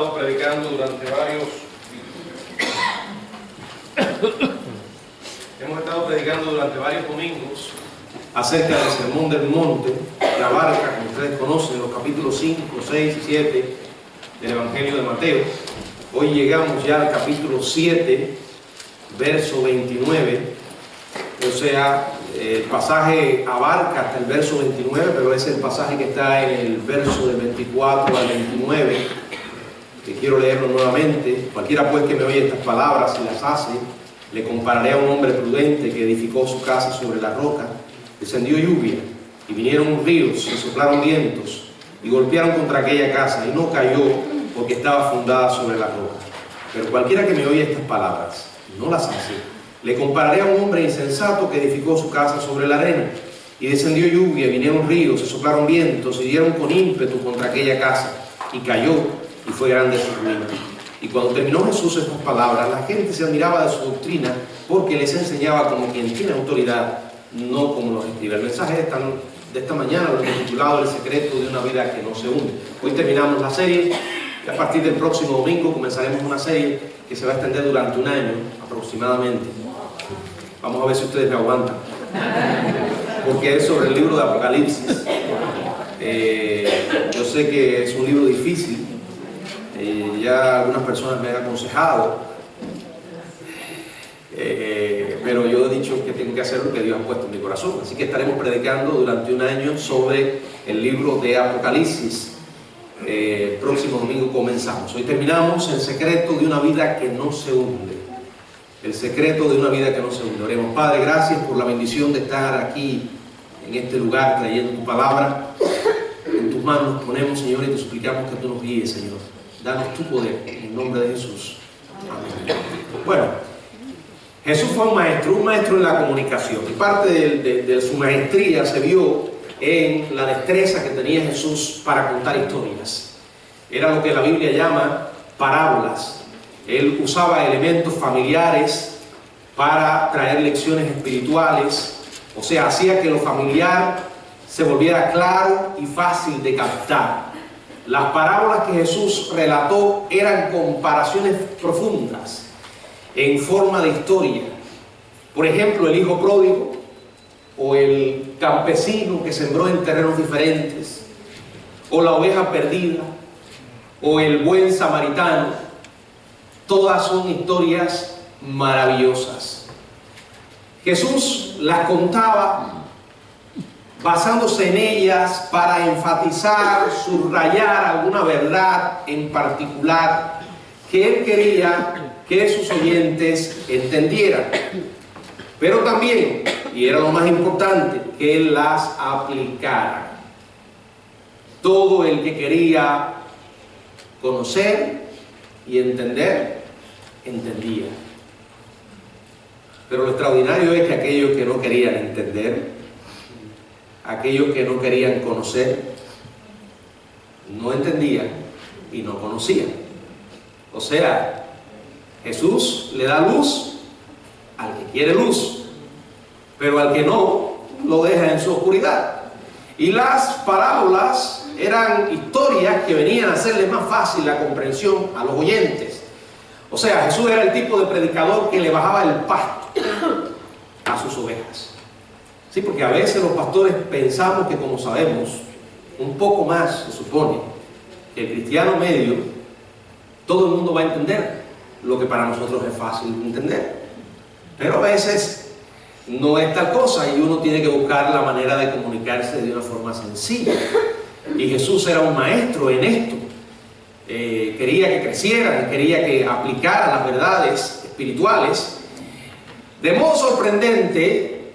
estado predicando durante varios domingos acerca del Sermón del Monte, que abarca, como ustedes conocen, los capítulos 5, 6 y 7 del Evangelio de Mateo. Hoy llegamos ya al capítulo 7, verso 29. O sea, el pasaje abarca hasta el verso 29, pero es el pasaje que está en el verso del 24 al 29, que quiero leerlo nuevamente. Cualquiera pues que me oye estas palabras y las hace, le compararé a un hombre prudente que edificó su casa sobre la roca. Descendió lluvia, y vinieron ríos, y soplaron vientos, y golpearon contra aquella casa, y no cayó, porque estaba fundada sobre la roca. Pero cualquiera que me oye estas palabras y no las hace, le compararé a un hombre insensato que edificó su casa sobre la arena. Y descendió lluvia, vinieron ríos, se soplaron vientos, y dieron con ímpetu contra aquella casa, y cayó, y fue grande su ruina. Y cuando terminó Jesús estas palabras, la gente se admiraba de su doctrina, porque les enseñaba como quien tiene autoridad, no como los escribe. El mensaje de esta mañana lo hemos titulado El secreto de una vida que no se hunde. Hoy terminamos la serie, y a partir del próximo domingo comenzaremos una serie que se va a extender durante un año aproximadamente. Vamos a ver si ustedes me aguantan, porque es sobre el libro de Apocalipsis. Yo sé que es un libro difícil, ya algunas personas me han aconsejado, pero yo he dicho que tengo que hacer lo que Dios ha puesto en mi corazón. Así que estaremos predicando durante un año sobre el libro de Apocalipsis. Próximo domingo comenzamos. Hoy terminamos el secreto de una vida que no se hunde. El secreto de una vida que no se hunde. Oremos. Padre, gracias por la bendición de estar aquí en este lugar trayendo tu palabra. En tus manos nos ponemos, Señor, y te suplicamos que tú nos guíes, Señor. Danos tu poder en el nombre de Jesús. Amén. Bueno, Jesús fue un maestro en la comunicación, y parte de su maestría se vio en la destreza que tenía Jesús para contar historias. Era lo que la Biblia llama parábolas. Él usaba elementos familiares para traer lecciones espirituales, o sea, hacía que lo familiar se volviera claro y fácil de captar. Las parábolas que Jesús relató eran comparaciones profundas en forma de historia. Por ejemplo, el hijo pródigo, o el campesino que sembró en terrenos diferentes, o la oveja perdida, o el buen samaritano. Todas son historias maravillosas. Jesús las contaba basándose en ellas para enfatizar, subrayar alguna verdad en particular que él quería que sus oyentes entendieran. Pero también, y era lo más importante, que él las aplicara. Todo el que quería conocer y entender, entendía. Pero lo extraordinario es que aquellos que no querían entender, aquellos que no querían conocer, no entendían y no conocían. O sea, Jesús le da luz al que quiere luz, pero al que no, lo deja en su oscuridad. Y las parábolas eran historias que venían a hacerle más fácil la comprensión a los oyentes. O sea, Jesús era el tipo de predicador que le bajaba el pasto a sus ovejas. Sí, porque a veces los pastores pensamos que, como sabemos un poco más, se supone, que el cristiano medio, todo el mundo va a entender lo que para nosotros es fácil entender. Pero a veces no es tal cosa, y uno tiene que buscar la manera de comunicarse de una forma sencilla. Y Jesús era un maestro en esto. Quería que crecieran, quería que aplicaran las verdades espirituales. De modo sorprendente,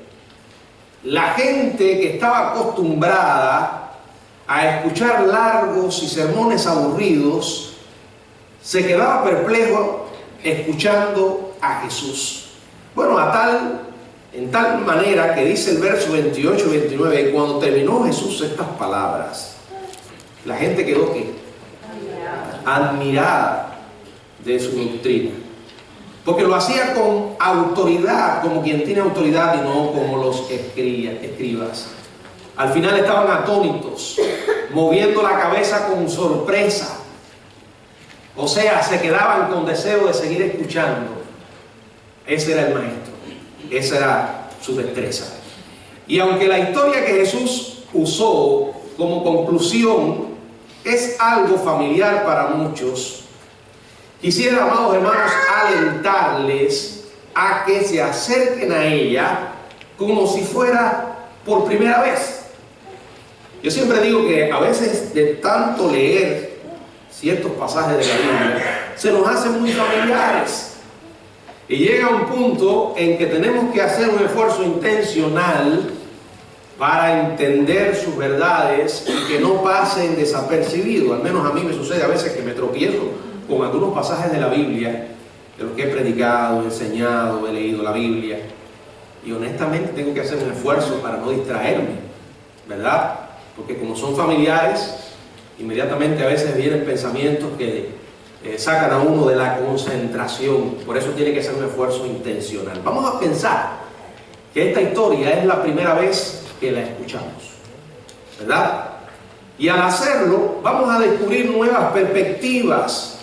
la gente que estaba acostumbrada a escuchar largos y sermones aburridos se quedaba perplejo escuchando a Jesús. Bueno, en tal manera que dice el verso 28 y 29, cuando terminó Jesús estas palabras, la gente quedó ¿qué? Admirada de su doctrina, porque lo hacía con autoridad, como quien tiene autoridad, y no como los escribas. Al final estaban atónitos, moviendo la cabeza con sorpresa. O sea, se quedaban con deseo de seguir escuchando. Ese era el maestro, esa era su destreza. Y aunque la historia que Jesús usó como conclusión es algo familiar para muchos, quisiera, amados hermanos, alentarles a que se acerquen a ella como si fuera por primera vez. Yo siempre digo que a veces de tanto leer ciertos pasajes de la Biblia se nos hacen muy familiares y llega un punto en que tenemos que hacer un esfuerzo intencional para entender sus verdades y que no pasen desapercibidos. Al menos a mí me sucede a veces que me tropiezo con algunos pasajes de la Biblia, de los que he predicado, enseñado, he leído la Biblia, y honestamente tengo que hacer un esfuerzo para no distraerme, ¿verdad? Porque como son familiares, inmediatamente a veces vienen pensamientos que sacan a uno de la concentración. Por eso tiene que ser un esfuerzo intencional. Vamos a pensar que esta historia es la primera vez que la escuchamos, ¿verdad? Y al hacerlo vamos a descubrir nuevas perspectivas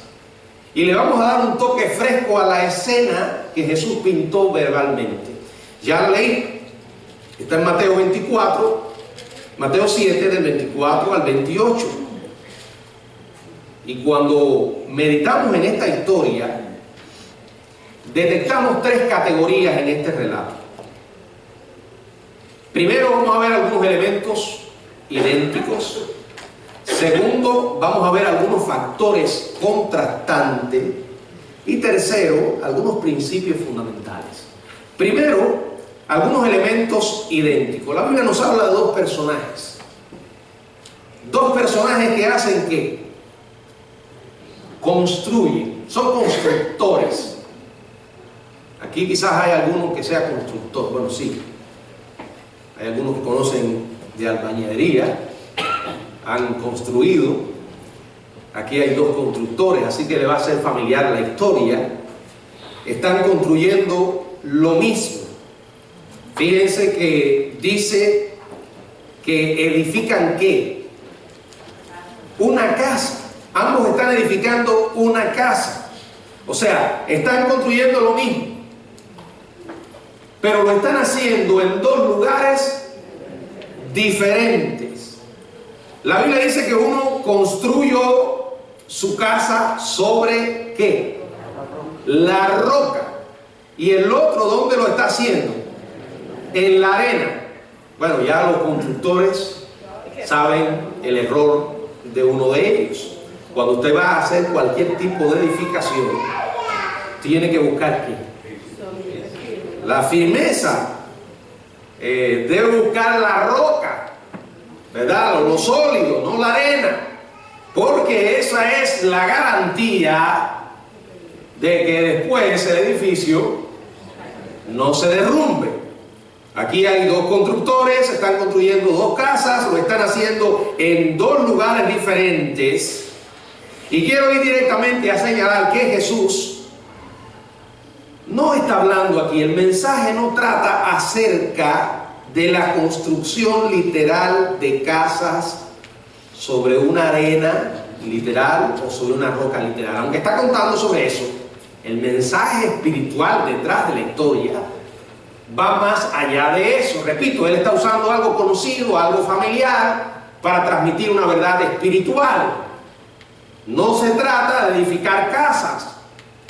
y le vamos a dar un toque fresco a la escena que Jesús pintó verbalmente. Ya lo leí, está en Mateo 24, Mateo 7 del 24 al 28. Y cuando meditamos en esta historia, detectamos tres categorías en este relato. Primero, vamos a ver algunos elementos idénticos. Segundo, vamos a ver algunos factores contrastantes. Y tercero, algunos principios fundamentales. Primero, algunos elementos idénticos. La Biblia nos habla de dos personajes. Dos personajes que hacen ¿qué? Construyen. Son constructores. Aquí quizás hay alguno que sea constructor. Bueno, sí. Hay algunos que conocen de albañilería, han construido. Aquí hay dos constructores, así que le va a ser familiar la historia. Están construyendo lo mismo. Fíjense que dice que edifican ¿qué? Una casa. Ambos están edificando una casa. O sea, están construyendo lo mismo, pero lo están haciendo en dos lugares diferentes. La Biblia dice que uno construyó su casa sobre ¿qué? La roca. Y el otro, ¿dónde lo está haciendo? En la arena. Bueno, ya los constructores saben el error de uno de ellos. Cuando usted va a hacer cualquier tipo de edificación, tiene que buscar ¿qué? La firmeza. Debe buscar la roca, ¿verdad? Lo sólido, no la arena, porque esa es la garantía de que después el edificio no se derrumbe. Aquí hay dos constructores, están construyendo dos casas, lo están haciendo en dos lugares diferentes. Y quiero ir directamente a señalar que Jesús no está hablando aquí, el mensaje no trata acerca de la construcción literal de casas sobre una arena literal o sobre una roca literal. Aunque está contando sobre eso, el mensaje espiritual detrás de la historia va más allá de eso. Repito, él está usando algo conocido, algo familiar, para transmitir una verdad espiritual. No se trata de edificar casas,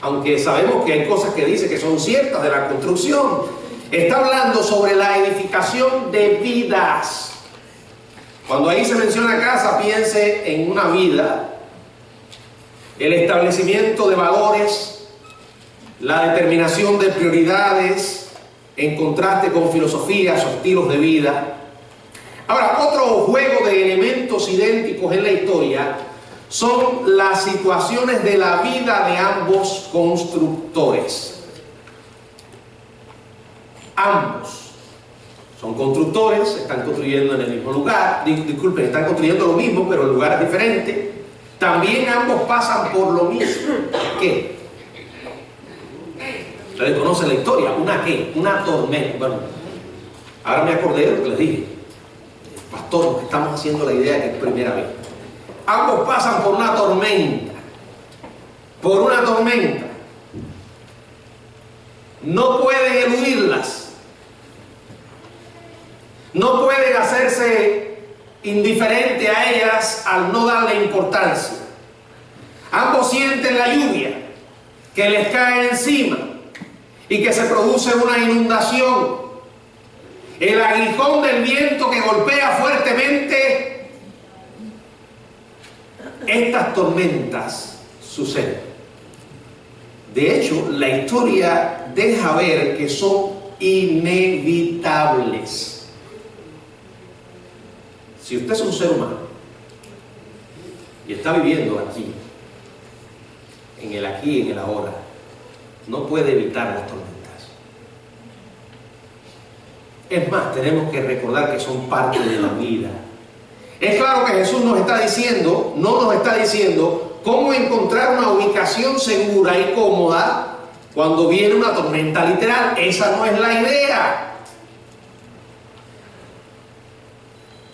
aunque sabemos que hay cosas que dice que son ciertas de la construcción. Está hablando sobre la edificación de vidas. Cuando ahí se menciona casa, piense en una vida, el establecimiento de valores, la determinación de prioridades en contraste con filosofías o estilos de vida. Ahora, otro juego de elementos idénticos en la historia son las situaciones de la vida de ambos constructores. Ambos son constructores, están construyendo en el mismo lugar, disculpen, están construyendo lo mismo, pero en lugares diferentes. También ambos pasan por lo mismo. ¿Qué? Ustedes conocen la historia. ¿Una qué? Una tormenta. Bueno, ahora me acordé de lo que les dije. Pastor, nos estamos haciendo la idea que es primera vez. Ambos pasan por una tormenta. por una tormenta, no pueden eludirlas, no pueden hacerse indiferente a ellas al no darle importancia. Ambos sienten la lluvia que les cae encima y que se produce una inundación. El aguijón del viento que golpea fuertemente. Estas tormentas suceden. De hecho, la historia deja ver que son inevitables. Si usted es un ser humano y está viviendo aquí, en el aquí y en el ahora, no puede evitar las tormentas. Es más, tenemos que recordar que son parte de la vida. Es claro que Jesús nos está diciendo, no nos está diciendo cómo encontrar una ubicación segura y cómoda cuando viene una tormenta literal. Esa no es la idea.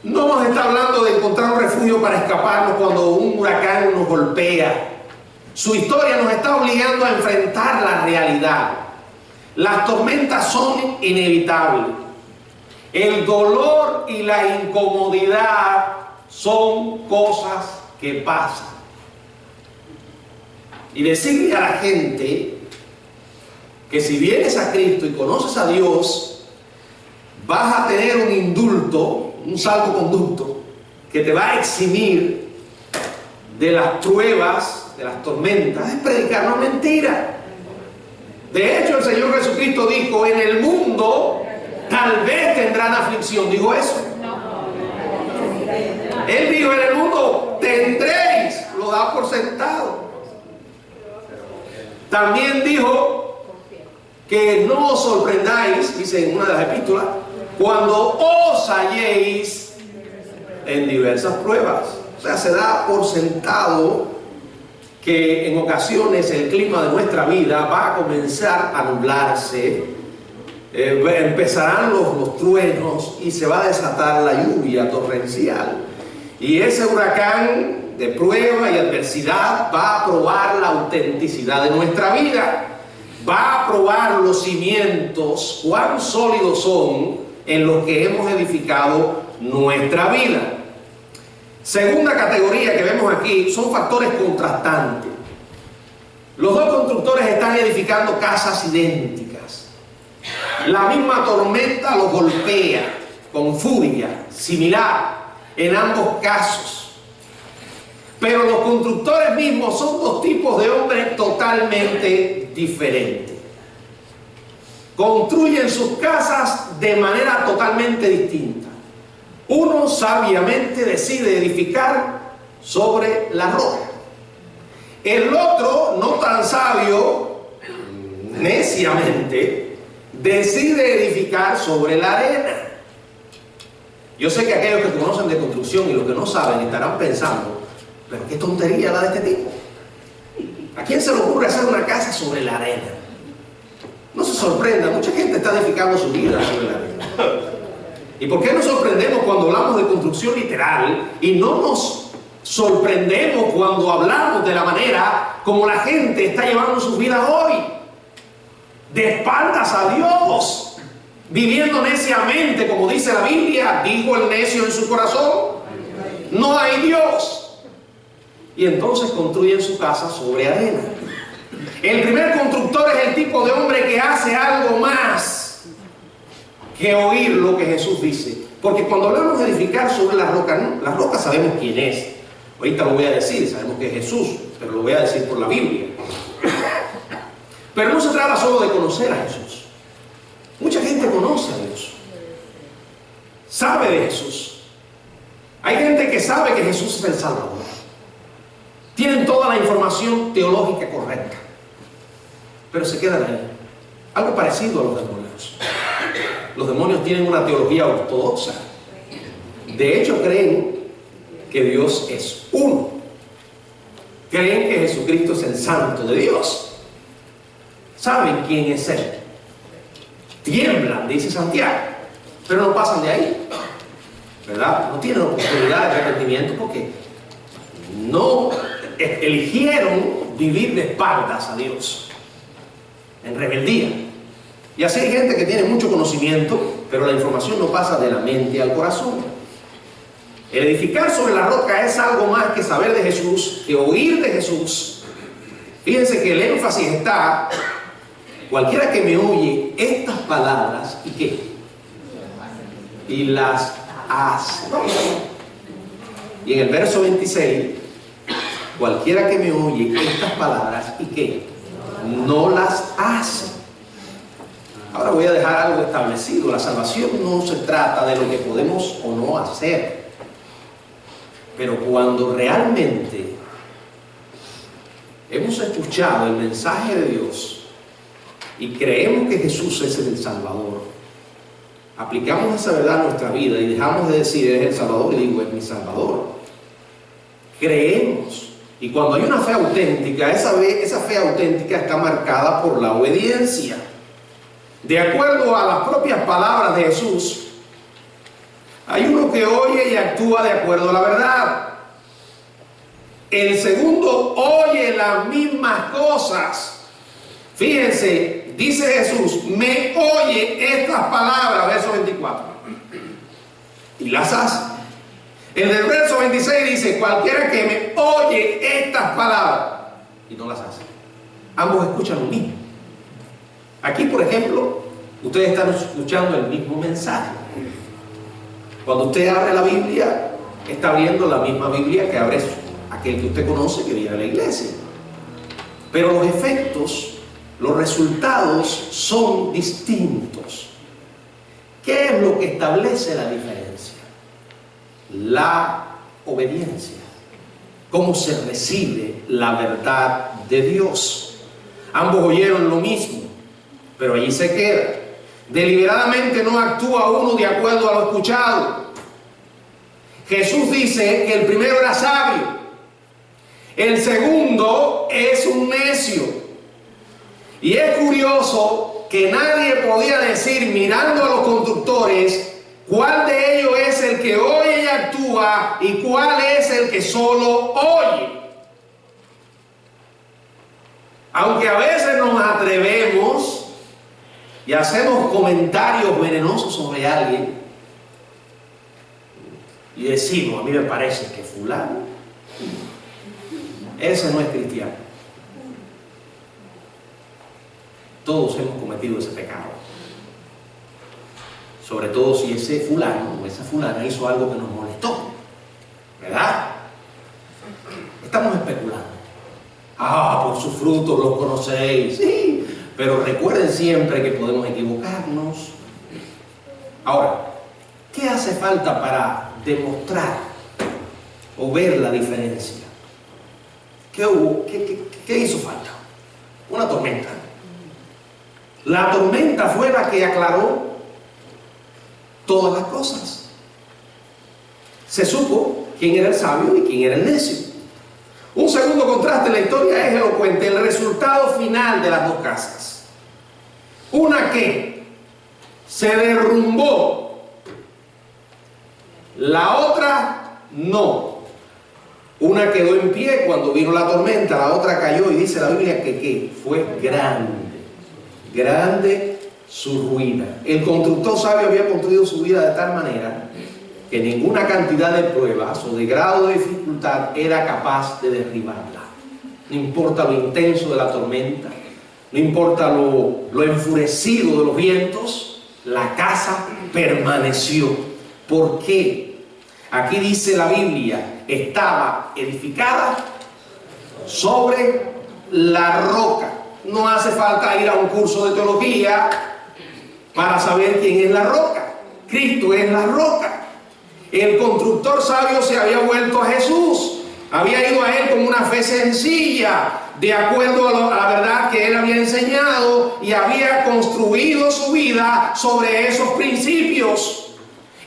No nos está hablando de encontrar un refugio para escaparnos cuando un huracán nos golpea. Su historia nos está obligando a enfrentar la realidad. Las tormentas son inevitables. El dolor y la incomodidad son cosas que pasan. Y decirle a la gente que si vienes a Cristo y conoces a Dios, vas a tener un indulto, un salvoconducto, que te va a eximir de las pruebas, de las tormentas, es predicar una mentira. De hecho, el Señor Jesucristo dijo, en el mundo tal vez tendrán aflicción. ¿Dijo eso? Él dijo, en el mundo tendréis, lo da por sentado. También dijo que no os sorprendáis, dice en una de las epístolas, cuando os halléis en diversas pruebas. O sea, se da por sentado que en ocasiones el clima de nuestra vida va a comenzar a nublarse, empezarán los truenos y se va a desatar la lluvia torrencial. Y ese huracán de prueba y adversidad va a probar la autenticidad de nuestra vida, va a probar los cimientos, cuán sólidos son en los que hemos edificado nuestra vida. Segunda categoría que vemos aquí son factores contrastantes. Los dos constructores están edificando casas idénticas. La misma tormenta los golpea con furia similar en ambos casos. Pero los constructores mismos son dos tipos de hombres totalmente diferentes. Construyen sus casas de manera totalmente distinta. Uno sabiamente decide edificar sobre la roca. El otro, no tan sabio, neciamente, decide edificar sobre la arena. Yo sé que aquellos que conocen de construcción y los que no saben estarán pensando, pero qué tontería la de este tipo. ¿A quién se le ocurre hacer una casa sobre la arena? No se sorprenda, mucha gente está edificando su vida sobre la arena. ¿Y por qué nos sorprendemos cuando hablamos de construcción literal y no nos sorprendemos cuando hablamos de la manera como la gente está llevando sus vidas hoy? De espaldas a Dios, viviendo neciamente, como dice la Biblia, dijo el necio en su corazón, no hay Dios. Y entonces construyen su casa sobre arena. El primer constructor es el tipo de hombre que hace algo más que oír lo que Jesús dice. Porque cuando hablamos de edificar sobre la roca sabemos quién es. Ahorita lo voy a decir, sabemos que es Jesús, pero lo voy a decir por la Biblia. Pero no se trata solo de conocer a Jesús. Mucha gente conoce a Dios, sabe de Jesús. Hay gente que sabe que Jesús es el Salvador. Tienen toda la información teológica correcta, pero se quedan ahí. Algo parecido a los demonios. Los demonios tienen una teología ortodoxa. De hecho, creen que Dios es uno. Creen que Jesucristo es el Santo de Dios. Saben quién es Él. Tiemblan, dice Santiago, pero no pasan de ahí, ¿verdad? No tienen oportunidad de arrepentimiento porque no eligieron vivir de espaldas a Dios, en rebeldía. Y así hay gente que tiene mucho conocimiento, pero la información no pasa de la mente al corazón. El edificar sobre la roca es algo más que saber de Jesús, que oír de Jesús. Fíjense que el énfasis está: cualquiera que me oye estas palabras, ¿y qué? Y las hace. Y en el verso 26, cualquiera que me oye estas palabras, ¿y qué? No las hace. Ahora voy a dejar algo establecido: la salvación no se trata de lo que podemos o no hacer, pero cuando realmente hemos escuchado el mensaje de Dios y creemos que Jesús es el Salvador, aplicamos esa verdad a nuestra vida y dejamos de decir es el Salvador y digo es mi Salvador. Creemos, y cuando hay una fe auténtica, esa fe auténtica está marcada por la obediencia. De acuerdo a las propias palabras de Jesús, hay uno que oye y actúa de acuerdo a la verdad. El segundo oye las mismas cosas. Fíjense, dice Jesús, me oye estas palabras, verso 24, y las hace. En el verso 26 dice, cualquiera que me oye estas palabras y no las hace. Ambos escuchan lo mismo. Aquí, por ejemplo, ustedes están escuchando el mismo mensaje. Cuando usted abre la Biblia, está abriendo la misma Biblia que abre aquel que usted conoce que viene a la iglesia. Pero los efectos, los resultados son distintos. ¿Qué es lo que establece la diferencia? La obediencia. Cómo se recibe la verdad de Dios. Ambos oyeron lo mismo, pero allí se queda. Deliberadamente no actúa uno de acuerdo a lo escuchado. Jesús dice que el primero era sabio, el segundo es un necio. Y es curioso que nadie podía decir, mirando a los conductores, cuál de ellos es el que oye y actúa y cuál es el que solo oye. Aunque a veces nos atrevemos y hacemos comentarios venenosos sobre alguien y decimos, a mí me parece que fulano, ese no es cristiano. Todos hemos cometido ese pecado, sobre todo si ese fulano o esa fulana hizo algo que nos molestó, ¿verdad? Estamos especulando. Por sus frutos los conoceréis. Sí, pero recuerden siempre que podemos equivocarnos. Ahora, ¿qué hace falta para demostrar o ver la diferencia? ¿Qué hubo? ¿Qué hizo falta? Una tormenta. La tormenta fue la que aclaró todas las cosas. Se supo quién era el sabio y quién era el necio. Un segundo contraste en la historia es elocuente: el resultado final de las dos casas. Una que se derrumbó, la otra no. Una quedó en pie cuando vino la tormenta, la otra cayó, y dice la Biblia que ¿qué? Fue grande su ruina. El constructor sabio había construido su vida de tal manera que ninguna cantidad de pruebas o de grado de dificultad era capaz de derribarla. No importa lo intenso de la tormenta, no importa lo enfurecido de los vientos, la casa permaneció. ¿Por qué? Aquí dice la Biblia, estaba edificada sobre la roca. No hace falta ir a un curso de teología para saber quién es la roca. Cristo es la roca. El constructor sabio se había vuelto a Jesús, había ido a Él con una fe sencilla, de acuerdo a la verdad que Él había enseñado, y había construido su vida sobre esos principios.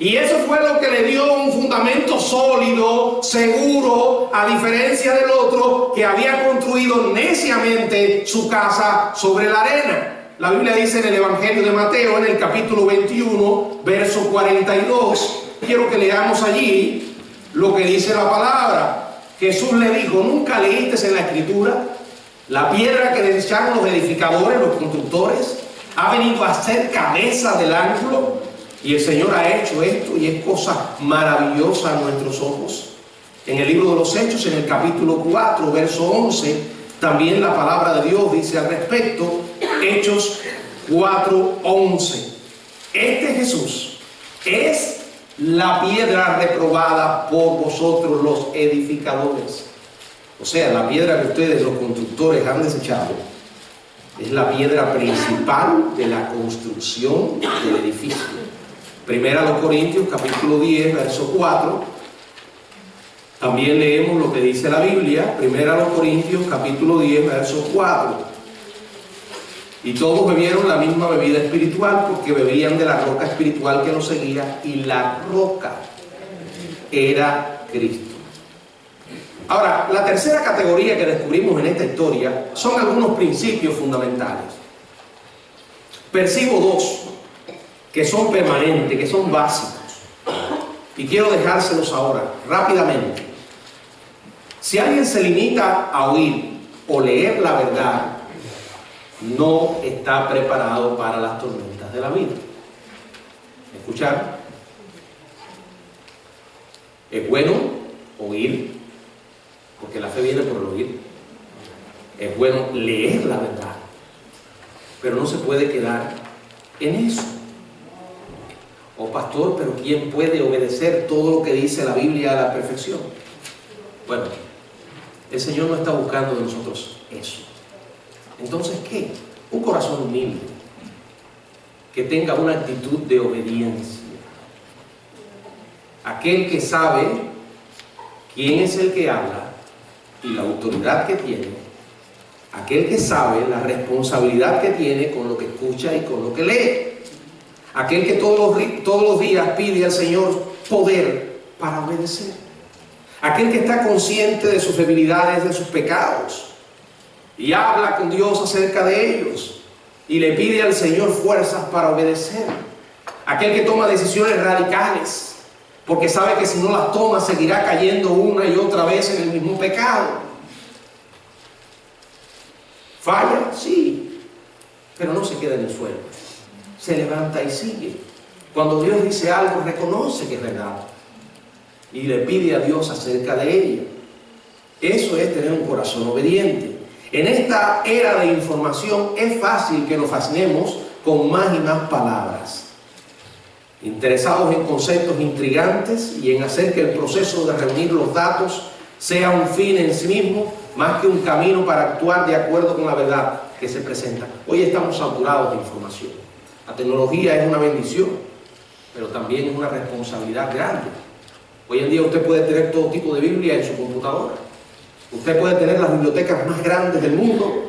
Y eso fue lo que le dio un fundamento sólido, seguro, a diferencia del otro que había construido neciamente su casa sobre la arena. La Biblia dice en el Evangelio de Mateo, en el capítulo 21, verso 42, quiero que leamos allí lo que dice la palabra. Jesús le dijo, ¿nunca leíste en la Escritura La piedra que desecharon los edificadores, los constructores, ha venido a ser cabeza del ángulo, y el Señor ha hecho esto y es cosa maravillosa a nuestros ojos. En el libro de los Hechos, en el capítulo 4, verso 11, también la palabra de Dios dice al respecto, Hechos 4:11. Este Jesús es la piedra reprobada por vosotros los edificadores. O sea, la piedra que ustedes, los constructores, han desechado es la piedra principal de la construcción del edificio. Primera a los Corintios, capítulo 10, verso 4. También leemos lo que dice la Biblia. Primera a los Corintios, capítulo 10, verso 4. Y todos bebieron la misma bebida espiritual, porque bebían de la roca espiritual que los seguía, y la roca era Cristo. Ahora, la tercera categoría que descubrimos en esta historia son algunos principios fundamentales. Percibo dos que son permanentes, que son básicos, y quiero dejárselos ahora, rápidamente. Si alguien se limita a oír o leer la verdad, no está preparado para las tormentas de la vida. ¿Escucharon? Es bueno oír, porque la fe viene por el oír. Es bueno leer la verdad, pero no se puede quedar en eso. Oh pastor, pero ¿quién puede obedecer todo lo que dice la Biblia a la perfección? Bueno, el Señor no está buscando de nosotros eso. Entonces, ¿qué? Un corazón humilde, que tenga una actitud de obediencia. Aquel que sabe quién es el que habla y la autoridad que tiene, aquel que sabe la responsabilidad que tiene con lo que escucha y con lo que lee, aquel que todos los días pide al Señor poder para obedecer, aquel que está consciente de sus debilidades, de sus pecados, y habla con Dios acerca de ellos y le pide al Señor fuerzas para obedecer, aquel que toma decisiones radicales porque sabe que si no las toma seguirá cayendo una y otra vez en el mismo pecado. ¿Falla? Sí, pero no se queda en el suelo, se levanta y sigue. Cuando Dios dice algo, reconoce que es verdad y le pide a Dios acerca de ella. Eso es tener un corazón obediente. En esta era de información es fácil que nos fascinemos con más y más palabras, interesados en conceptos intrigantes y en hacer que el proceso de reunir los datos sea un fin en sí mismo, más que un camino para actuar de acuerdo con la verdad que se presenta. Hoy estamos saturados de información. La tecnología es una bendición, pero también es una responsabilidad grande. Hoy en día usted puede tener todo tipo de Biblia en su computadora. Usted puede tener las bibliotecas más grandes del mundo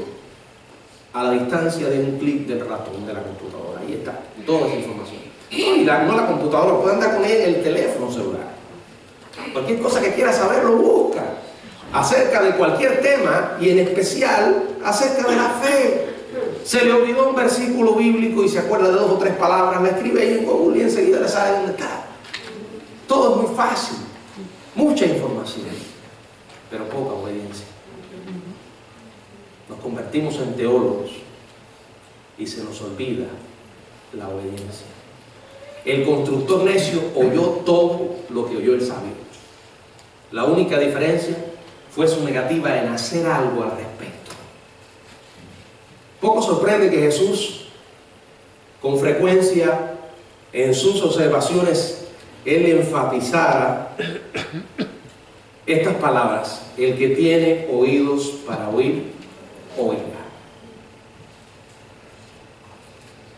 a la distancia de un clic del ratón de la computadora. Ahí está, toda esa información. Y no la computadora, puede andar con ella en el teléfono celular. Cualquier cosa que quiera saber lo busca, acerca de cualquier tema, y en especial acerca de la fe. Se le olvidó un versículo bíblico y se acuerda de 2 o 3 palabras, la escribe ahí en Google y enseguida le sale dónde está. Todo es muy fácil, mucha información, pero poca obediencia. Nos convertimos en teólogos y se nos olvida la obediencia. El constructor necio oyó todo lo que oyó el sabio. La única diferencia fue su negativa en hacer algo al respecto. Poco sorprende que Jesús, con frecuencia en sus observaciones, él enfatizara estas palabras: el que tiene oídos para oír, oiga.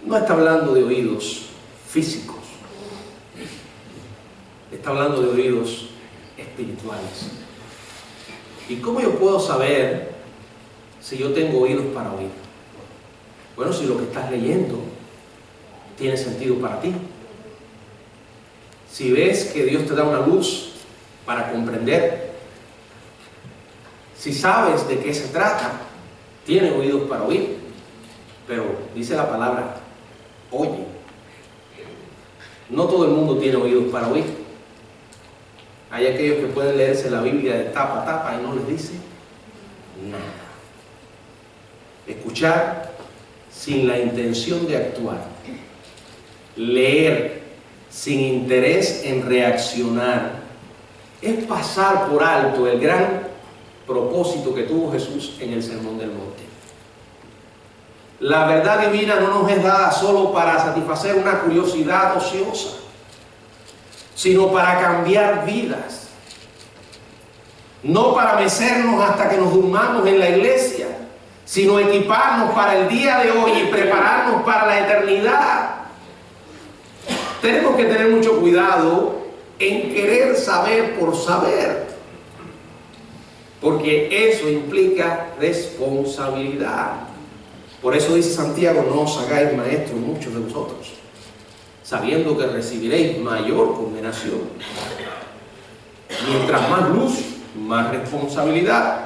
No está hablando de oídos físicos, está hablando de oídos espirituales. ¿Y cómo yo puedo saber si yo tengo oídos para oír? Bueno, si lo que estás leyendo tiene sentido para ti, si ves que Dios te da una luz para comprender, si sabes de qué se trata, tiene oídos para oír. Pero dice la palabra, oye. No todo el mundo tiene oídos para oír. Hay aquellos que pueden leerse la Biblia de tapa a tapa y no les dice nada. escuchar sin la intención de actuar, leer sin interés en reaccionar, es pasar por alto el gran propósito que tuvo Jesús en el Sermón del Monte. La verdad divina no nos es dada solo para satisfacer una curiosidad ociosa, sino para cambiar vidas. No para mecernos hasta que nos durmamos en la iglesia, sino equiparnos para el día de hoy y prepararnos para la eternidad. Tenemos que tener mucho cuidado en querer saber por saber, porque eso implica responsabilidad. Por eso dice Santiago: no os hagáis maestros muchos de vosotros, sabiendo que recibiréis mayor condenación. Mientras más luz, más responsabilidad.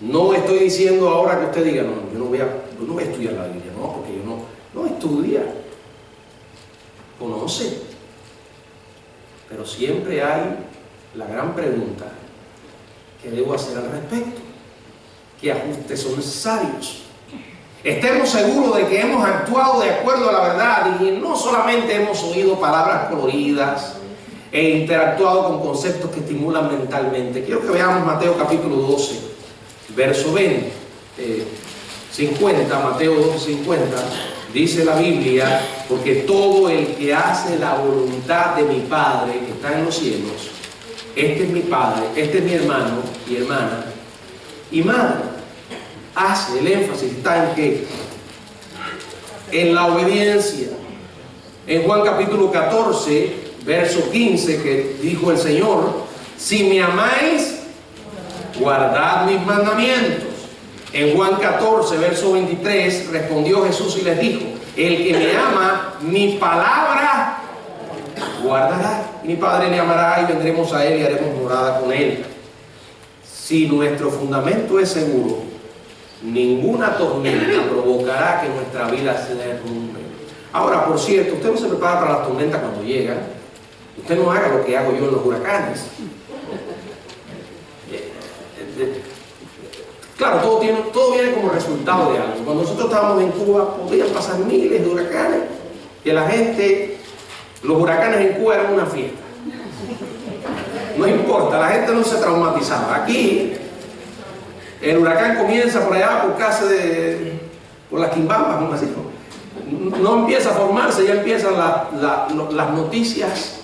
No estoy diciendo ahora que usted diga: no, yo no voy a estudiar la Biblia, no, porque yo no estudia. Conoce. Pero siempre hay la gran pregunta: ¿qué debo hacer al respecto? ¿Qué ajustes son necesarios? Estemos seguros de que hemos actuado de acuerdo a la verdad y no solamente hemos oído palabras coloridas e interactuado con conceptos que estimulan mentalmente. Quiero que veamos Mateo capítulo 12, verso 50, Mateo 12, 50. Dice la Biblia: porque todo el que hace la voluntad de mi Padre que está en los cielos, este es mi Padre, este es mi hermano y hermana y madre. Hace el énfasis, está en qué? En la obediencia. En Juan capítulo 14, verso 15, que dijo el Señor: si me amáis, guardad mis mandamientos. En Juan 14, verso 23, respondió Jesús y les dijo: el que me ama, mi palabra guardará. Mi Padre le amará y vendremos a él y haremos morada con él. Si nuestro fundamento es seguro, ninguna tormenta provocará que nuestra vida se derrumbe. Ahora, por cierto, usted no se prepara para las tormentas cuando llegan. Usted no haga lo que hago yo en los huracanes. Claro, todo viene como resultado de algo. Cuando nosotros estábamos en Cuba, podían pasar miles de huracanes, que la gente, los huracanes en Cuba eran una fiesta. No importa, la gente no se traumatizaba. Aquí, el huracán comienza por allá, por las Quimbambas, como así. No empieza a formarse, ya empiezan las noticias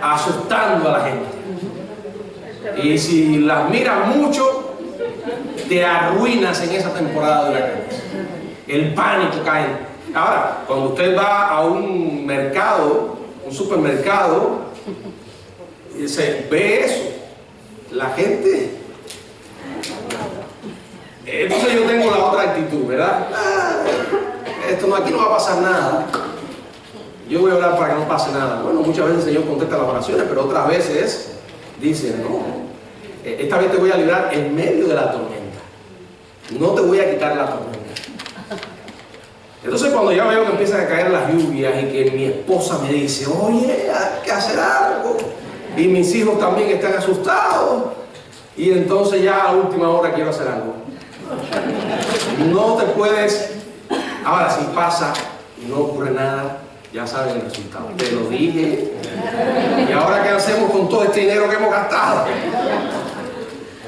asustando a la gente. Y si las miras mucho, te arruinas en esa temporada de huracanes. El pánico cae. Ahora, cuando usted va a un mercado, un supermercado, y se ve eso, la gente. Entonces yo tengo la otra actitud, ¿verdad? Aquí no va a pasar nada. Yo voy a orar para que no pase nada. Bueno, muchas veces el Señor contesta las oraciones, pero otras veces dice: no, esta vez te voy a librar en medio de la tormenta. No te voy a quitar la tormenta. Entonces cuando ya veo que empiezan a caer las lluvias y que mi esposa me dice: oye, hay que hacer algo, y mis hijos también están asustados, y entonces ya a última hora quiero hacer algo. No te puedes. Ahora, si pasa y no ocurre nada, ya saben el resultado. Te lo dije. ¿Y ahora qué hacemos con todo este dinero que hemos gastado?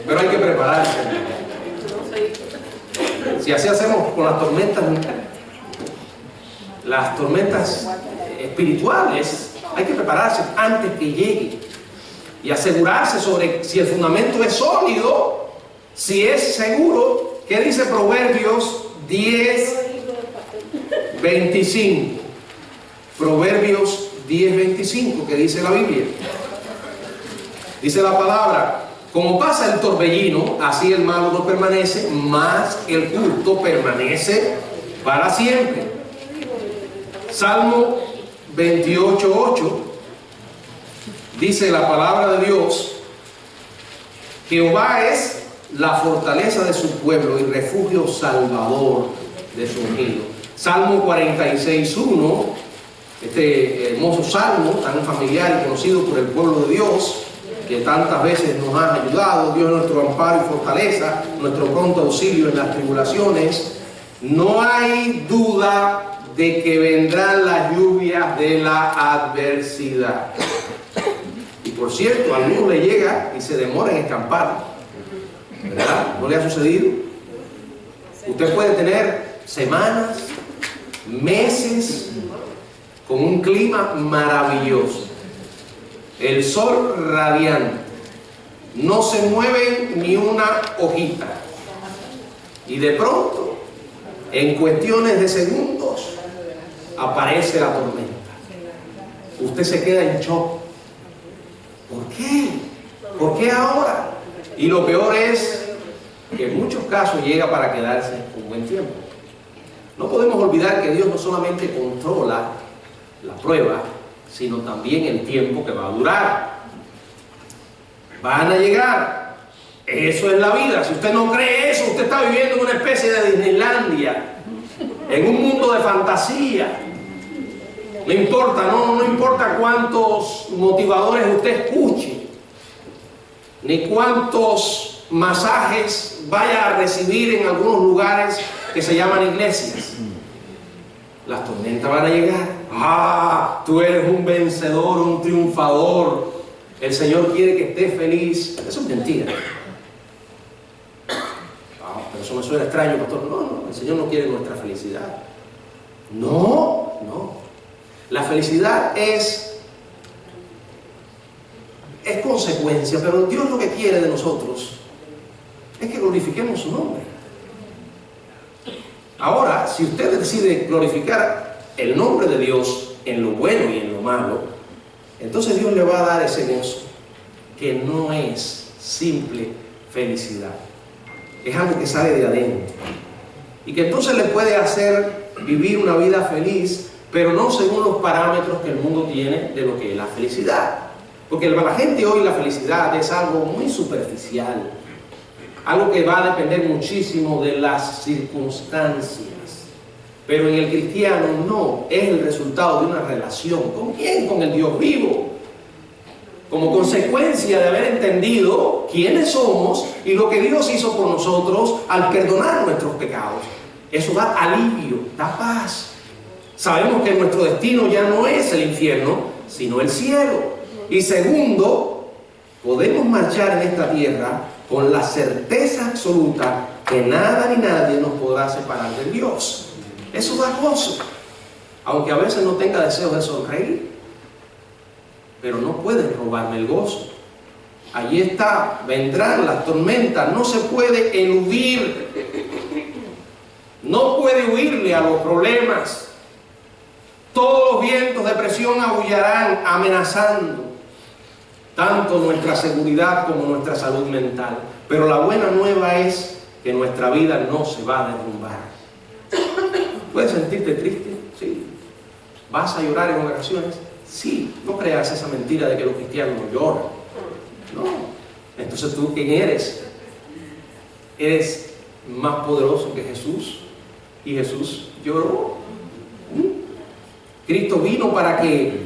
Pero hay que prepararse. Si así hacemos con las tormentas espirituales, hay que prepararse antes que llegue y asegurarse sobre si el fundamento es sólido, si es seguro. ¿Qué dice Proverbios 10:25? Proverbios 10:25, que dice la Biblia. Dice la palabra: como pasa el torbellino, así el malo no permanece, mas el justo permanece para siempre. Salmo 28:8 dice la palabra de Dios: Jehová es la fortaleza de su pueblo y refugio salvador de su ungido. Salmo 46:1, este hermoso salmo tan familiar y conocido por el pueblo de Dios, que tantas veces nos ha ayudado. Dios es nuestro amparo y fortaleza, nuestro pronto auxilio en las tribulaciones. No hay duda de que vendrán las lluvias de la adversidad. Y por cierto, a algunos le llega y se demora en escampar, ¿verdad? ¿No le ha sucedido? Usted puede tener semanas, meses con un clima maravilloso, el sol radiante, no se mueve ni una hojita, y de pronto, en cuestiones de segundos, aparece la tormenta. Usted se queda en shock. ¿Por qué? ¿Por qué ahora? Y lo peor es que en muchos casos llega para quedarse un buen tiempo. No podemos olvidar que Dios no solamente controla la prueba, sino también el tiempo que va a durar. Van a llegar. Eso es la vida. Si usted no cree eso, usted está viviendo en una especie de Disneylandia, en un mundo de fantasía. No importa, no importa cuántos motivadores usted escuche, ni cuántos masajes vaya a recibir en algunos lugares que se llaman iglesias. Las tormentas van a llegar. Ah, tú eres un vencedor, un triunfador. El Señor quiere que estés feliz. Eso es mentira. Ah, pero eso me suena extraño, pastor. No, el Señor no quiere nuestra felicidad. No. La felicidad es consecuencia, pero Dios lo que quiere de nosotros es que glorifiquemos su nombre. Ahora, si usted decide glorificar el nombre de Dios en lo bueno y en lo malo, entonces Dios le va a dar ese gozo, que no es simple felicidad, es algo que sale de adentro, y que entonces le puede hacer vivir una vida feliz, pero no según los parámetros que el mundo tiene de lo que es la felicidad. Porque para la gente hoy la felicidad es algo muy superficial, algo que va a depender muchísimo de las circunstancias. Pero en el cristiano no, es el resultado de una relación. ¿Con quién? Con el Dios vivo. Como consecuencia de haber entendido quiénes somos y lo que Dios hizo por nosotros al perdonar nuestros pecados. Eso da alivio, da paz. Sabemos que nuestro destino ya no es el infierno, sino el cielo. Y segundo, podemos marchar en esta tierra con la certeza absoluta que nada ni nadie nos podrá separar de Dios. Eso da gozo, aunque a veces no tenga deseos de sonreír, pero no pueden robarme el gozo. Allí está, vendrán las tormentas, no se puede eludir, no puede huirle a los problemas. Todos los vientos de presión aullarán amenazando tanto nuestra seguridad como nuestra salud mental. Pero la buena nueva es que nuestra vida no se va a derrumbar. ¿Puedes sentirte triste? Sí. ¿Vas a llorar en ocasiones? Sí. No creas esa mentira de que los cristianos no lloran. No. Entonces, ¿tú quién eres? ¿Eres más poderoso que Jesús? Y Jesús lloró. Cristo vino para que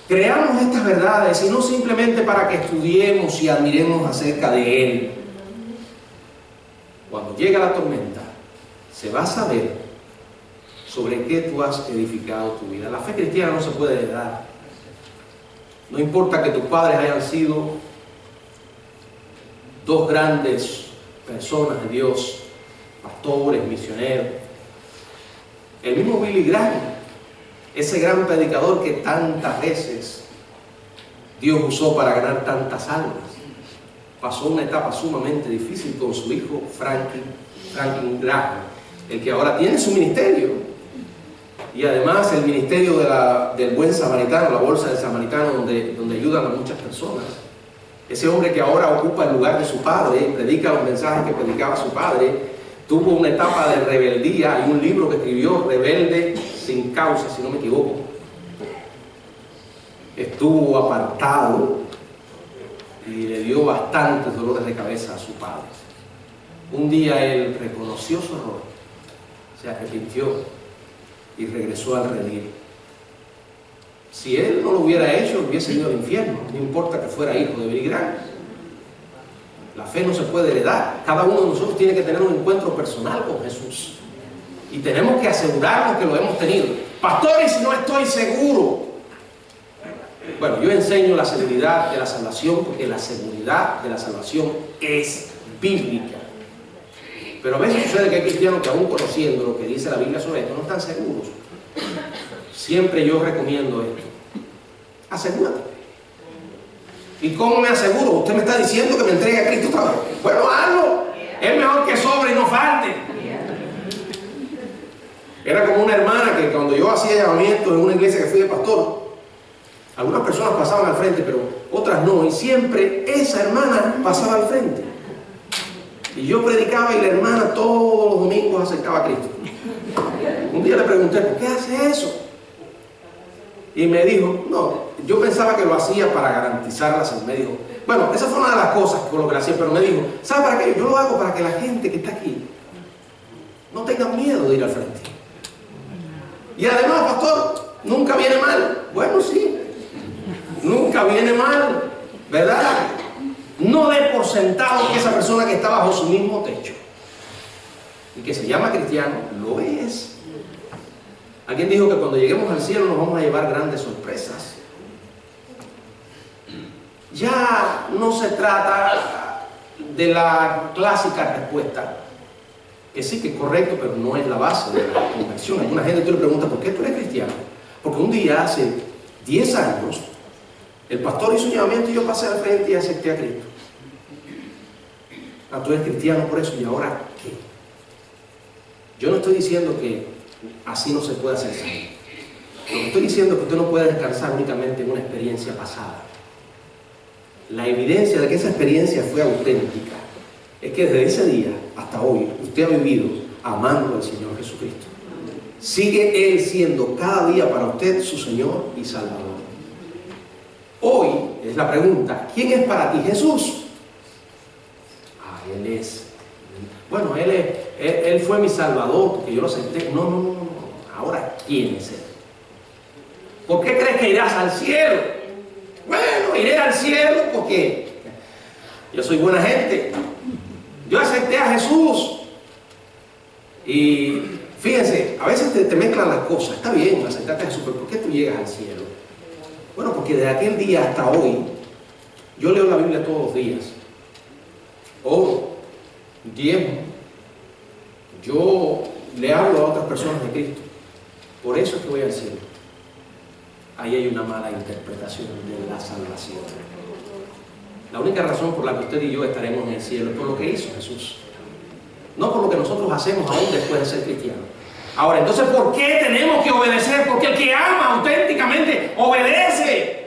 creamos estas verdades y no simplemente para que estudiemos y admiremos acerca de Él. Cuando llega la tormenta, se va a saber sobre qué tú has edificado tu vida. La fe cristiana no se puede heredar. No importa que tus padres hayan sido dos grandes personas de Dios, pastores, misioneros. El mismo Billy Graham, ese gran predicador que tantas veces Dios usó para ganar tantas almas, pasó una etapa sumamente difícil con su hijo Franklin Graham, el que ahora tiene su ministerio, y además el ministerio del Buen Samaritano, la Bolsa del Samaritano, donde ayudan a muchas personas. Ese hombre que ahora ocupa el lugar de su padre, predica los mensajes que predicaba su padre, tuvo una etapa de rebeldía. Hay un libro que escribió, Rebelde sin causa, si no me equivoco. Estuvo apartado y le dio bastantes dolores de cabeza a su padre. Un día él reconoció su error, se arrepintió y regresó al redil. Si él no lo hubiera hecho, hubiese ido al infierno, no importa que fuera hijo de Billy Graham. La fe no se puede heredar. Cada uno de nosotros tiene que tener un encuentro personal con Jesús. Y tenemos que asegurarnos que lo hemos tenido. Pastor, y si no estoy seguro. Bueno, yo enseño la seguridad de la salvación porque la seguridad de la salvación es bíblica. Pero a veces sucede que hay cristianos que aún conociendo lo que dice la Biblia sobre esto no están seguros. Siempre yo recomiendo esto. Asegúrate. ¿Y cómo me aseguro? Usted me está diciendo que me entregue a Cristo otra vez. Bueno, hazlo. Es mejor que sobre y no falte. Era como una hermana que cuando yo hacía llamamientos en una iglesia que fui de pastor, algunas personas pasaban al frente, pero otras no. Y siempre esa hermana pasaba al frente. Y yo predicaba y la hermana todos los domingos aceptaba a Cristo. Un día le pregunté, ¿por qué hace eso? Y me dijo, no, yo pensaba que lo hacía para garantizar la salud. Me dijo, bueno, esa fue una de las cosas con lo que lo hacía, pero me dijo, ¿sabe para qué? Yo lo hago para que la gente que está aquí no tenga miedo de ir al frente. Y además, pastor, nunca viene mal. Bueno, sí, nunca viene mal, ¿verdad? No dé por sentado que esa persona que está bajo su mismo techo y que se llama cristiano, lo es. Alguien dijo que cuando lleguemos al cielo nos vamos a llevar grandes sorpresas. Ya no se trata de la clásica respuesta, que sí que es correcto, pero no es la base de la conversión. Alguna gente tú le pregunta, ¿por qué tú eres cristiano? Porque un día, hace 10 años, el pastor hizo un llamamiento y yo pasé al frente y acepté a Cristo. Ah, tú eres cristiano por eso, ¿y ahora qué? Yo no estoy diciendo que así no se puede hacer salvo. Lo que estoy diciendo es que usted no puede descansar únicamente en una experiencia pasada. La evidencia de que esa experiencia fue auténtica es que desde ese día hasta hoy usted ha vivido amando al Señor Jesucristo. Sigue Él siendo cada día para usted su Señor y Salvador. Hoy es la pregunta, ¿quién es para ti Jesús? Ah, Él es. Bueno, Él fue mi Salvador porque yo lo acepté. No. Ahora, ¿quién es Él? ¿Por qué crees que irás al cielo? Bueno, iré al cielo porque yo soy buena gente. Yo acepté a Jesús. Y fíjense, a veces te mezclan las cosas. Está bien, aceptaste a Jesús, pero ¿por qué tú llegas al cielo? Bueno, porque desde aquel día hasta hoy, yo leo la Biblia todos los días. Oro, diezmo. Yo le hablo a otras personas de Cristo. Por eso es que voy al cielo. Ahí hay una mala interpretación de la salvación. La única razón por la que usted y yo estaremos en el cielo es por lo que hizo Jesús. No por lo que nosotros hacemos aún después de ser cristianos. Ahora, entonces, ¿por qué tenemos que obedecer? Porque el que ama auténticamente obedece.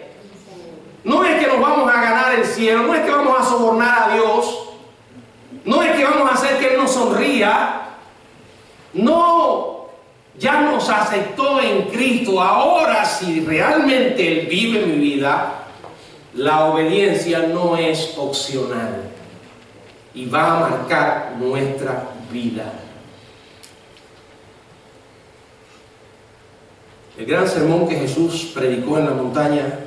No es que nos vamos a ganar el cielo, no es que vamos a sobornar a Dios, no es que vamos a hacer que Él nos sonría. No, ya nos aceptó en Cristo. Ahora, si realmente Él vive mi vida, la obediencia no es opcional y va a marcar nuestra vida. El gran sermón que Jesús predicó en la montaña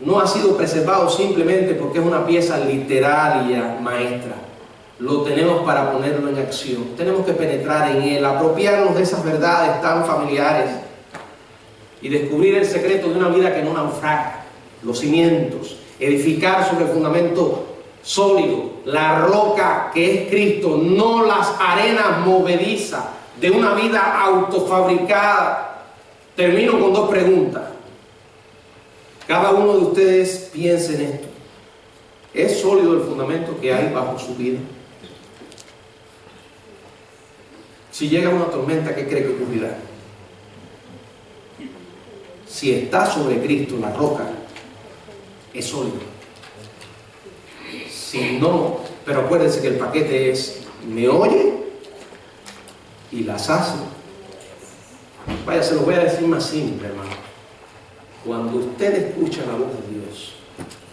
no ha sido preservado simplemente porque es una pieza literaria maestra. Lo tenemos para ponerlo en acción. Tenemos que penetrar en él, apropiarnos de esas verdades tan familiares y descubrir el secreto de una vida que no naufraga. Los cimientos, edificar sobre el fundamento sólido, la roca que es Cristo, no las arenas movedizas de una vida autofabricada. Termino con dos preguntas. Cada uno de ustedes piense en esto. ¿Es sólido el fundamento que hay bajo su vida? Si llega una tormenta, ¿qué cree que ocurrirá? Si está sobre Cristo, la roca, es sólido. Si no, pero acuérdense que el paquete es, me oye y las hace. Vaya, se lo voy a decir más simple, hermano. Cuando usted escucha la voz de Dios,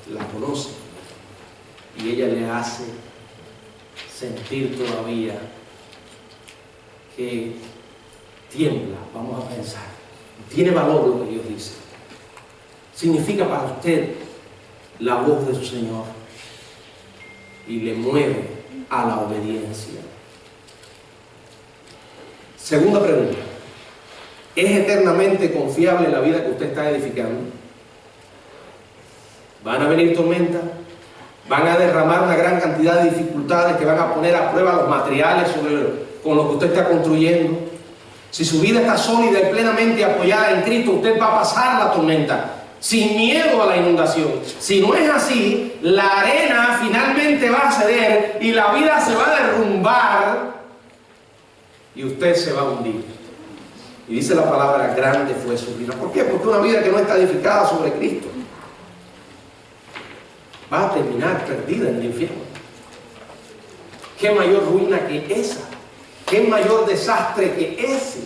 la conoce y ella le hace sentir todavía que tiembla, vamos a pensar, tiene valor lo que Dios dice. significa para usted la voz de su Señor y le mueve a la obediencia. Segunda pregunta: ¿es eternamente confiable la vida que usted está edificando? ¿Van a venir tormentas? ¿Van a derramar una gran cantidad de dificultades que van a poner a prueba los materiales con lo que usted está construyendo? Si su vida está sólida y plenamente apoyada en Cristo, usted va a pasar la tormenta sin miedo a la inundación. Si no es así, la arena finalmente va a ceder y la vida se va a derrumbar y usted se va a hundir. Y dice la palabra: grande fue su ruina. ¿Por qué? Porque una vida que no está edificada sobre Cristo va a terminar perdida en el infierno. ¿Qué mayor ruina que esa? ¿Qué mayor desastre que ese?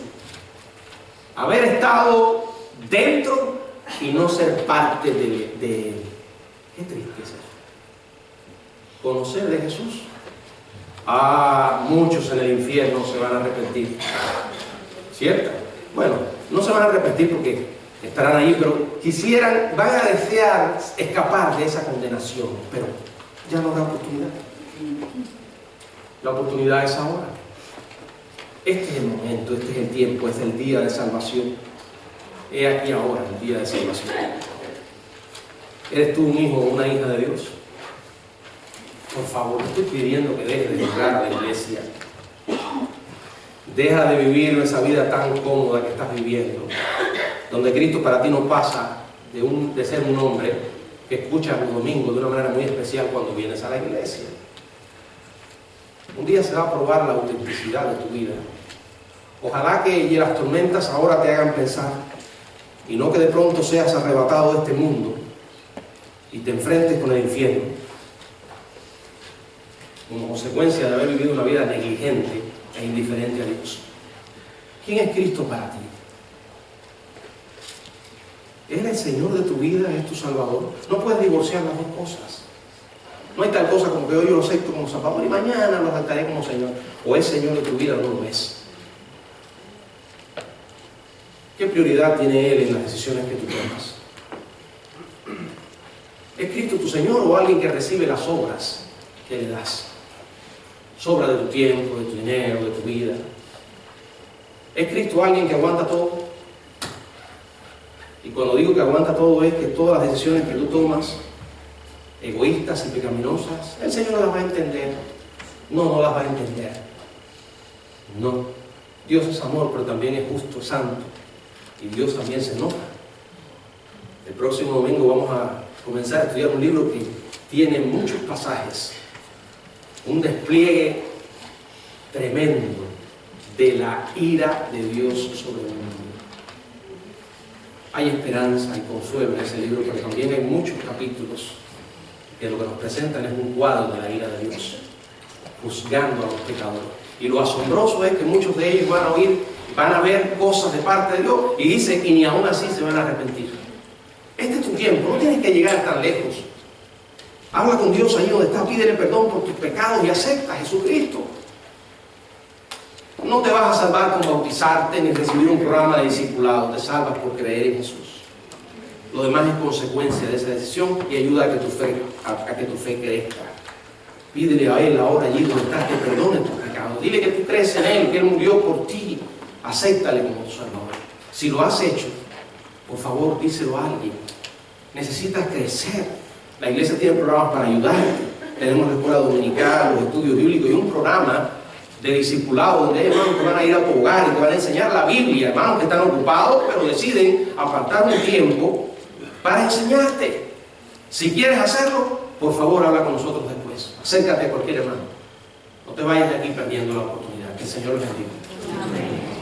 Haber estado dentro y no ser parte de él. Qué tristeza. Conocer de Jesús. Muchos en el infierno se van a arrepentir. ¿Cierto? Bueno, no se van a arrepentir porque estarán ahí, pero van a desear escapar de esa condenación, pero ya no da oportunidad. La oportunidad es ahora. Este es el momento, este es el tiempo, este es el día de salvación. He aquí ahora el día de salvación. ¿Eres tú un hijo o una hija de Dios? Por favor, te estoy pidiendo que dejes de jugar a la iglesia. Deja de vivir esa vida tan cómoda que estás viviendo, donde Cristo para ti no pasa de ser un hombre que escucha los domingos de una manera muy especial cuando vienes a la iglesia. Un día se va a probar la autenticidad de tu vida. Ojalá que las tormentas ahora te hagan pensar, y no que de pronto seas arrebatado de este mundo y te enfrentes con el infierno como consecuencia de haber vivido una vida negligente e indiferente a Dios. ¿Quién es Cristo para ti? ¿Es el Señor de tu vida? ¿Es tu Salvador? No puedes divorciar las dos cosas. No hay tal cosa como que hoy yo lo acepto como Salvador y mañana lo aceptaré como Señor. O es Señor de tu vida o no lo es. ¿Qué prioridad tiene Él en las decisiones que tú tomas? ¿Es Cristo tu Señor o alguien que recibe las obras que le das? Sobra de tu tiempo, de tu dinero, de tu vida. ¿Es Cristo alguien que aguanta todo? Y cuando digo que aguanta todo es que todas las decisiones que tú tomas, egoístas y pecaminosas, el Señor no las va a entender. No las va a entender. No. Dios es amor, pero también es justo, santo. Y Dios también se enoja. El próximo domingo vamos a comenzar a estudiar un libro que tiene muchos pasajes, un despliegue tremendo de la ira de Dios sobre el mundo. Hay esperanza y consuelo en ese libro, pero también hay muchos capítulos que lo que nos presentan es un cuadro de la ira de Dios, juzgando a los pecadores. Y lo asombroso es que muchos de ellos van a ver cosas de parte de Dios y dice, y ni aún así se van a arrepentir. Este es tu tiempo, no tienes que llegar tan lejos. Habla con Dios ahí donde estás, pídele perdón por tus pecados y acepta a Jesucristo. No te vas a salvar con bautizarte ni recibir un programa de discipulado, te salvas por creer en Jesús. Lo demás es consecuencia de esa decisión y ayuda a que tu fe crezca. Pídele a Él ahora allí donde estás que perdone tus pecados. Dile que tú crees en Él, que Él murió por ti. Acéptale como tu Salvador. Si lo has hecho, por favor, díselo a alguien. Necesitas crecer. La iglesia tiene programas para ayudarte. Tenemos la escuela dominical, los estudios bíblicos y un programa de discipulado donde hay hermanos que van a ir a tu hogar y te van a enseñar la Biblia. Hermanos que están ocupados, pero deciden apartar un tiempo para enseñarte. Si quieres hacerlo, por favor, habla con nosotros después. Acércate a cualquier hermano. No te vayas de aquí perdiendo la oportunidad. Que el Señor les bendiga. Amén.